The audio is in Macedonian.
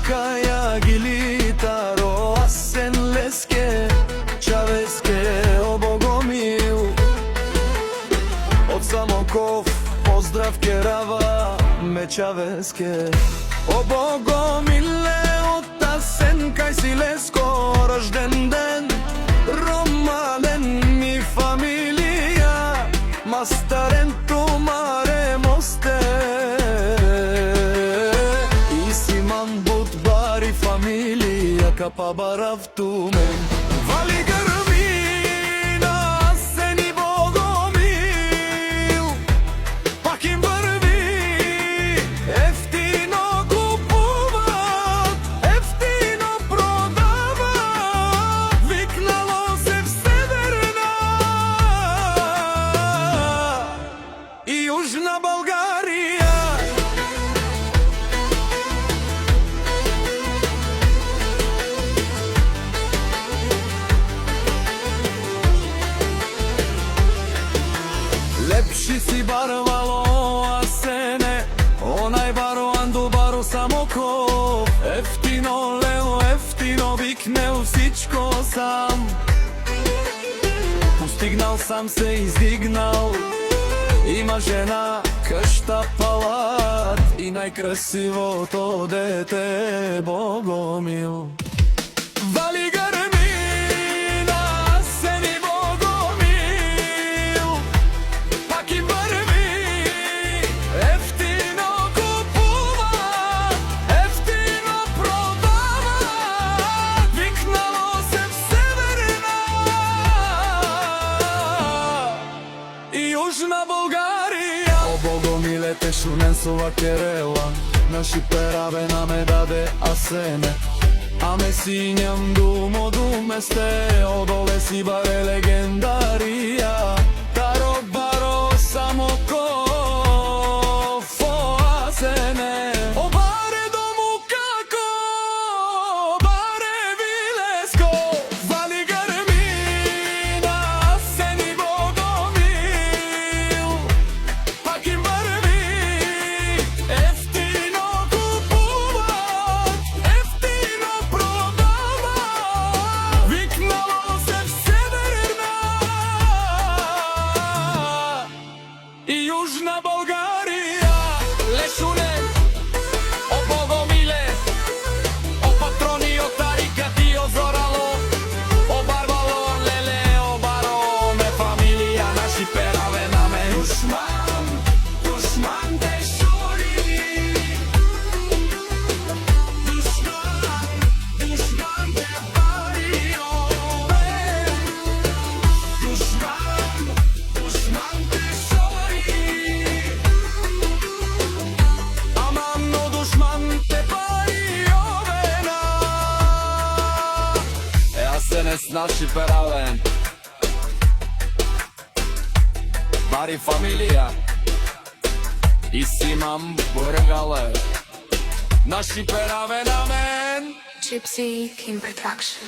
Каја Гилитаро, Асен Леске, Чавеске, о Богомил. Од Самоков поздрав Керава, ме Чавеске. О Богомиле, од Асен кај си Леско, рожден ден, ромален ми фамилија, мастарен тумаре мосте. И Симан Будбари фамилија, капа барав тумен. Вали грмина, Асен и Богомил, пак им врви, ефтино купуват, ефтино продават, викнало се в Северна и Южна Българија. Лепши си барвало, Асене, онај бароан до баро Самоков. Ефтино лео, ефтино викнел всичко сам. Постигнал сам се издигнал, има жена, къща, палат и најкрасивото дете Богомил. Вали грмина, Асен и Богомил, пак им врви, ефтино купуват, ефтино продават, викнало се в Северна и Южна Българија. О Богомиле, те шунен сува керела, наши пераве наме даде Асене. Аме синјам думо думесте, одоле си баре легендарија. Таро баро Самоков, о Асене, о баре дому како, баре Вилеско. Вали грмина, Асен и Богомил, пак им врви, ефтино купуват, ефтино продават, викнало се в Северна и Южна Българија. Лешунен, о Богомиле, о патрони, о Тарика, ти, о Зорало, о Барбало, леле, о баро, ме фамилија, наши пераве наме. Душман, душман те шури, душман, душман те пари, душман, душман те шури, аман, но душман те пари овена. Асене с наши пераве, бари фамилија, и Симан Бургале, наши пераве на мен. Gypsy King Production.